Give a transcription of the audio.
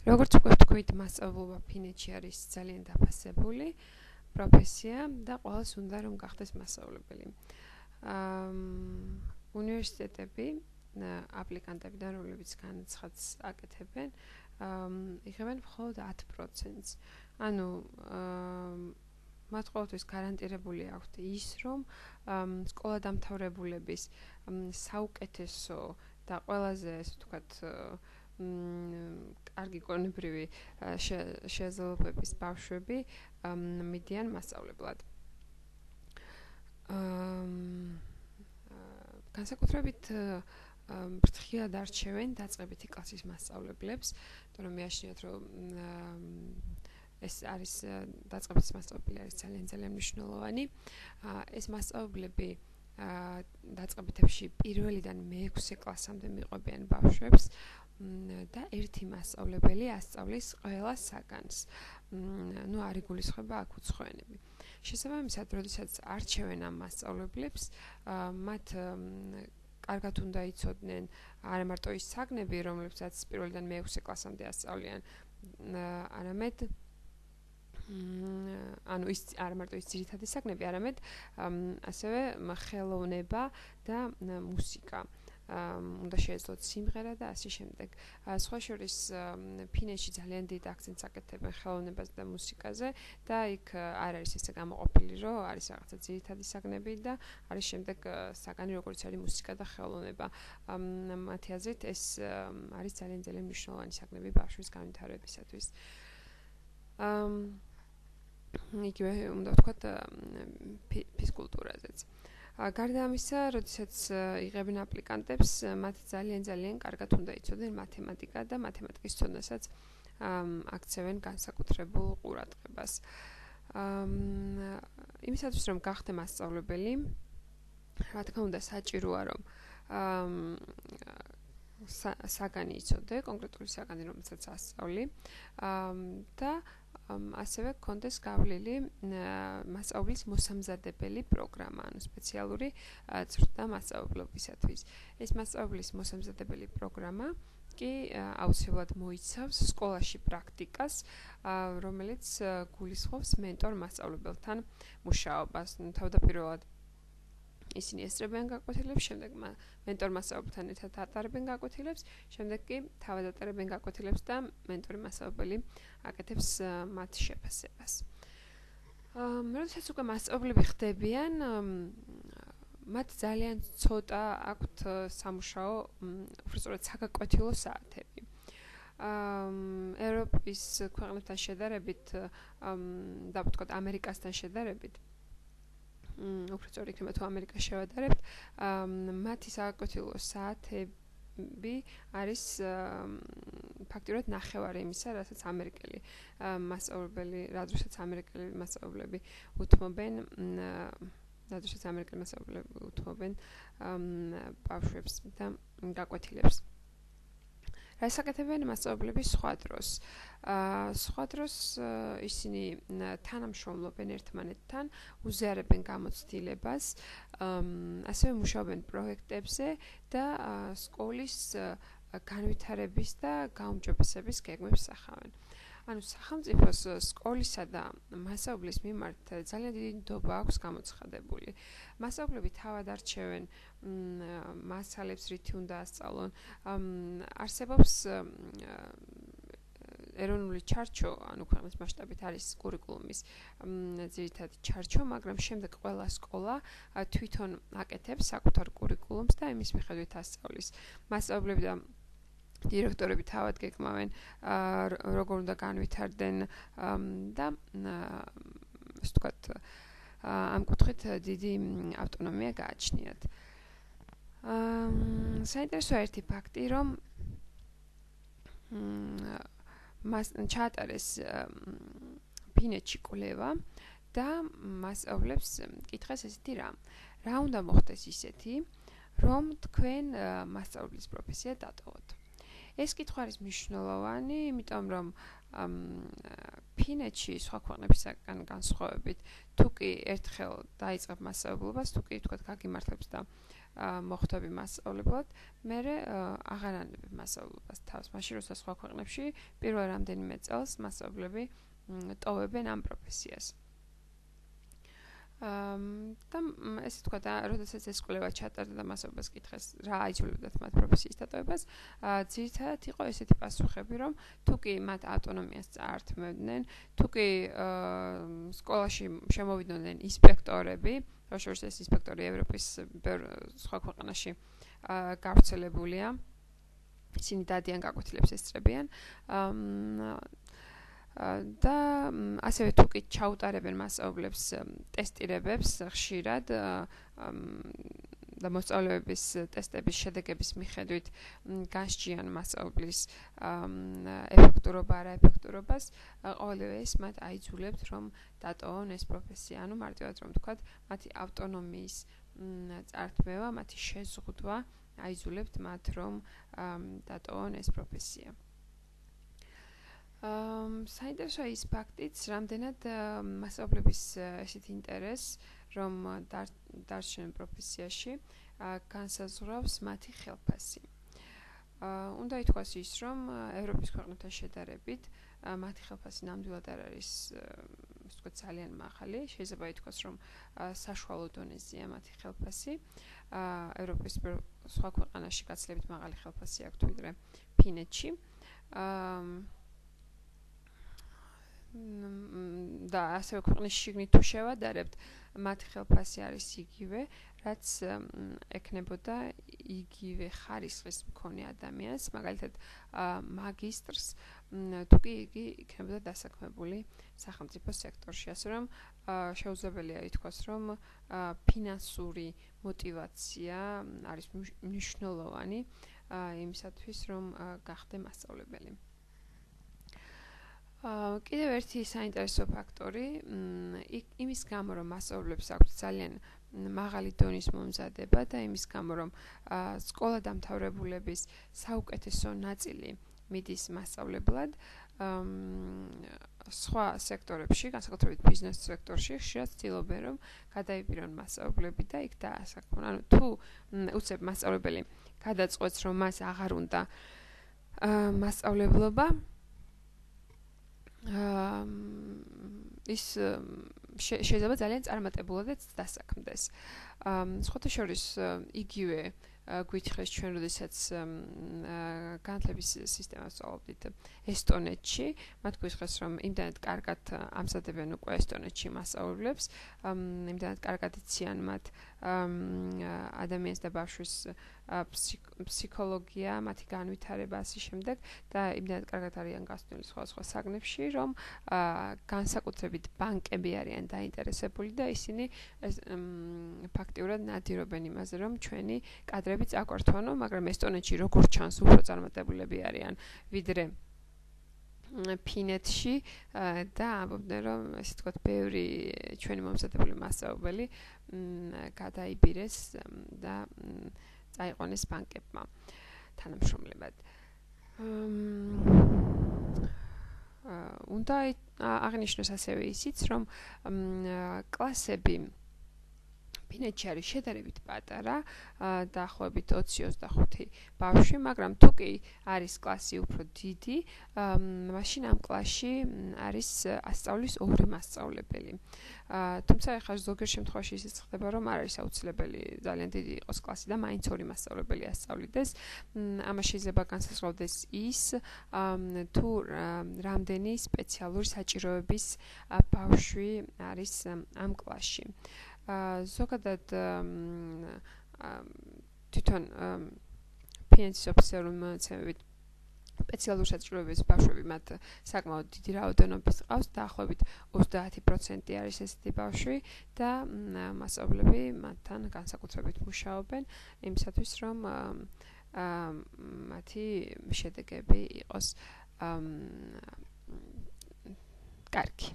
როგორც უკვე ვთქვით, მასწავლებლობა ფინეთში არის ძალიან დაფასებული პროფესია და ყველას უნდა რომ გახდეს მასწავლებელი. უნივერსიტეტები აპლიკანტებიდან, რომლებიც განაცხადს აკეთებენ, იღებენ მხოლოდ 10%-ს. ანუ მათ ყოველთვის გარანტირებული აქვთ ის, რომ სკოლა დამთავრებულების საუკეთესო და ყველაზე, ასე ვთქვათ, კარგი გონებრივი შესაძლებლობების ბავშვები მიდიან მასწავლებლად. განსაკუთრებით ფრთხილად არჩევენ დაწყებითი კლასის მასწავლებლებს, თორემ მიაჩნიათ, რომ ეს არის დაწყებითი მასწავლებელი არის ძალიან მნიშვნელოვანი. ეს მასწავლებლები დაწყებითებში პირველიდან მე-6 კლასამდე მიყვებიან ბავშვებს და ერთი მასწავლებელი ასწავლის ყველა საგანს. არ იგულისხმება აქ უცხოენები. შესაბამისად, როდესაც არჩევენ ამ მასწავლებლებს, მათ კარგად უნდა იცოდნენ არა მარტო ის საგნები, რომლებსაც პირველიდან მე-6 კლასამდე ასწავლიან, არამედ ის არა მარტო ის ძირითადი საგნები, არამედ ასევე ხელოვნება და მუსიკა. უნდა შეეძლოთ სიმღერა და ასე შემდეგ. სხვა შორის ფინეთში ძალიან დიდ აქცენტს აკეთებენ ხელოვნებაზე და მუსიკაზე და იქ არ არის ესე გამოყოფილი, რომ არის რაღაცა ძირითადი საგნები და არის შემდეგ საგანი, როგორც არის მუსიკა და ხელოვნება. მათი აზრით ეს არის ძალიან მნიშვნელოვანი საგნები ბავშვის განვითარებისათვის. იგივე უნდა ვთქვათ ფიზკულტურაზეც. გარდა ამისა, როდესაც იღებენ აპლიკანტებს, მათ ძალიან კარგად უნდა იცოდნენ მათემატიკა და მათემატიკის ცოდნასაც აქცევენ განსაკუთრებულ ყურადღებას. იმისათვის, რომ გახდე მასწავლებელი, რა თქმა უნდა, საჭიროა, რომ საგანი იცოდე, კონკრეტული საგანი, რომელსაც ასწავლი და ასევე გქონდეს გავლილი მასწავლებლის მოსამზადებელი პროგრამა, ანუ სპეციალური წვრთნა მასწავლებლობისათვის. ეს მასწავლებლის მოსამზადებელი პროგრამა კი აუცილებლად მოიცავს სკოლაში პრაქტიკას, რომელიც გულისხმობს მენტორ-მასწავლებელთან მუშაობას. თავდაპირველად ისინი ესწრებიან გაკვეთილებს, შემდეგ მენტორ-მასწავლებელთან ერთად ატარებენ გაკვეთილებს, შემდეგ კი თავად ატარებენ გაკვეთილებს და მენტორი-მასწავლებელი აკეთებს მათ შეფასებას. როდესაც უკვე მასწავლებლები ხდებიან, მათ ძალიან ცოტა აქვთ სამუშაო, უბრალოდ საგაკვეთილო საათები. ევროპის ქვეყნებთან შედარებით, და ვთქვათ ამერიკასთან შედარებით, უბრალოდ იქნება თუ ამერიკას შევადარებთ, მათი საგაკვეთილო საათები არის ფაქტიურად ნახევარი იმისა, რასაც ამერიკელი მასწავლებელი, რადგანაც ამერიკელი მასწავლებლები უთმობენ ბავშვებს და გაკვეთილებს. რას აკეთებენ მასწავლებლები სხვა დროს? სხვა დროს ისინი თანამშრომლობენ ერთმანეთთან, უზიარებენ გამოცდილებას, ასევე მუშაობენ პროექტებზე და სკოლის განვითარების და გაუმჯობესების გეგმებს სახავენ. ანუ სახელმწიფოს სკოლისა და მასწავლებლის მიმართ ძალიან დიდი ნდობა აქვს გამოცხადებული. მასწავლებლები თავად არჩევენ მასალებს, რითი უნდა ასწავლონ. არსებობს ეროვნული ჩარჩო, ანუ ქვეყნის მასშტაბით არის კურიკულუმის ძირითადი ჩარჩო, მაგრამ შემდეგ ყველა სკოლა თვითონ აკეთებს საკუთარ კურიკულუმს და იმის მიხედვით ასწავლის. მასწავლებლები და დირექტორები თავად გეკმავენ, როგორ უნდა განვითარდნენ და ასე ვთქვათ, ამ კუთხით დიდი ავტონომია გააჩნიათ. საინტერესოა ერთი ფაქტი, რომ ჩაატარეს ფინეთში კვლევა და მასწავლებლებს კითხეს ესეთი რა უნდა მოხდეს ისეთი, რომ თქვენ მასწავლებლის პროფესია დატოვოთ. ეს კითხვა არის მნიშვნელოვანი, იმიტომ რომ ფინეთში სხვა ქვეყნებისგან განსხვავებით, თუ კი ერთხელ დაიწყებ მასწავლებლობას, თუ კი თქვათ გაგიმართლებს და მოხვდები მასწავლებლად, მერე აღარ ანებებ მასწავლებლობას თავს. მაშინ როცა სხვა ქვეყნებში პირველ რამდენიმე წელს მასწავლებლები ტოვებენ ამ პროფესიას. და ესე თქვა და როდესაც ეს კვლევა ჩატარდა და მასწავლებლებს კითხეს რა აიძულებდათ მათ პროფესიის დატოვებას, ძირითადად იყო ესეთი პასუხები, რომ თუ კი მათ ავტონომიას წაართმევდნენ, თუ კი სკოლაში შემოვიდნენ ინსპექტორები, რაშორს ეს ინსპექტორი ევროპის სხვა ქვეყანაში გავრცელებულია, ისინი დადიან გაკვეთილებს ესწრებიან, და ასევე თუ კი ჩაუტარებენ მასწავლებლებს ტესტირებებს ხშირად და მოსწავლეების ტესტების შედეგების მიხედვით განსჯიან მასწავლებლის ეფექტურობა არა ეფექტურობას, ყოველივე ეს მათ აიძულებთ რომ დატოვონ ეს პროფესია, ანუ მარტივად რომ ვთქვათ, მათი ავტონომიის წართმევა, მათი შეზღუდვა აიძულებთ მათ რომ დატოვონ ეს პროფესია. საინტერესოა ის ფაქტიც, რამდენად მასწავლებლების ესეთ ინტერესს, რომ დარჩენ პროფესიაში, განსაზღვრავს მათი ხელფასი. უნდა ითქვას ის, რომ ევროპის ქვეყნებთან შედარებით მათი ხელფასი ნამდვილად არ არის ვთქვათ ძალიან მაღალი, შეიძლება ითქვას, რომ საშუალო დონეზეა მათი ხელფასი. ევროპის სხვა ქვეყანაში გაცილებით მაღალი ხელფასი აქვთ ვიდრე ფინეთში. და ასევე ქვეყნის შიგნით თუ შევადარებთ, მათი ხელფასი არის იგივე, რაც ეკნებოდა იგივე ხარისხის მქონე ადამიანს, მაგალითად მაგისტრს, თუ კი იგი იქნებოდა დასაქმებული სახელმწიფო სექტორში, ასე რომ შეუძლებელია ითქვას, რომ ფინანსური მოტივაცია არის მნიშვნელოვანი იმისათვის, რომ გახდე მასწავლებელი. კიდევ ერთი საინტერესო ფაქტორი, იმის გამო რომ მასწავლებლებს აქვთ ძალიან მაღალი დონის მომზადება და იმის გამო რომ სკოლა დამთავრებულების საუკეთესო ნაწილი მიდის მასწავლებლად, სხვა სექტორებში, განსაკუთრებით ბიზნეს სექტორში, ხშირად ცდილობენ რომ გადაიბირონ მასწავლებლები და იქ დაასაქმონ. ანუ თუ უცებ მასწავლებელი გადაწყვეტს რომ მას აღარ უნდა მასწავლებლობა, ის შეიძლება ძალიან წარმატებულადაც დასაქმდეს. სხვათა შორის იგივე გვითხრეს ჩვენ, როდესაც განათლების სისტემას ვსწავლობდით ესტონეთში, მათ გვითხრეს, რომ იმდანაც კარგად ამზადებენ უკვე ესტონეთში მასწავლებლებს, იმდანაც კარგად იციან მათ ადამიანს და ბავშვის ფსიქოლოგია, მათი განვითარება ასე შემდეგ და იმდანაც კარგად არიან გასწავლილი სხვა საგნებში, რომ განსაკუთრებით ბანკები არიან დაინტერესებული და ისინი ფაქტიურად ნადირობენ იმაზე, რომ ჩვენი კადრები წაგვართვანო, მაგრამ ესტონეთში როგორც ჩანს უფრო წარმატებულები არიან ვიდრე ფინეთში და ამბობდნენ, რომ ესე ვთქვათ, ბევრი ჩვენი მომზადებული მასწავლებელი გადაიბირეს და წაიყვანეს ბანკებმა თანამშრომლებად. უნდა აღნიშნოს ასევე ისიც, რომ კლასები ფინეთში არის შედარებით პატარა, დაახლოებით 20-25 ბავშვი, მაგრამ თუ კი არის კლასი უფრო დიდი, მაშინ ამ კლასში არის ასწავლის 2 მასწავლებელი. თუმცა ახლა ზოგიერთ შემთხვევაში ისიც ხდება, რომ არ არის აუცილებელი ძალიან დიდი იყოს კლასი და მაინც 2 მასწავლებელი ასწავლიდეს. ამას შეიძლება განსაზღვრავდეს ის, თუ რამდენი სპეციალური საჭიროების ბავშვი არის ამ კლასში. ზოგადად თვითონ ფინანსის ოფიციალური მონაცემებით სპეციალური საჭიროების ბავშვები მათ საკმაოდ დიდი რაოდენობით ყავს, დაახლოებით 30% არის ესეთი ბავშვი და მასწავლებლები მათთან განსაკუთრებით მუშაობენ იმისათვის, რომ მათი შედეგები იყოს კარგი.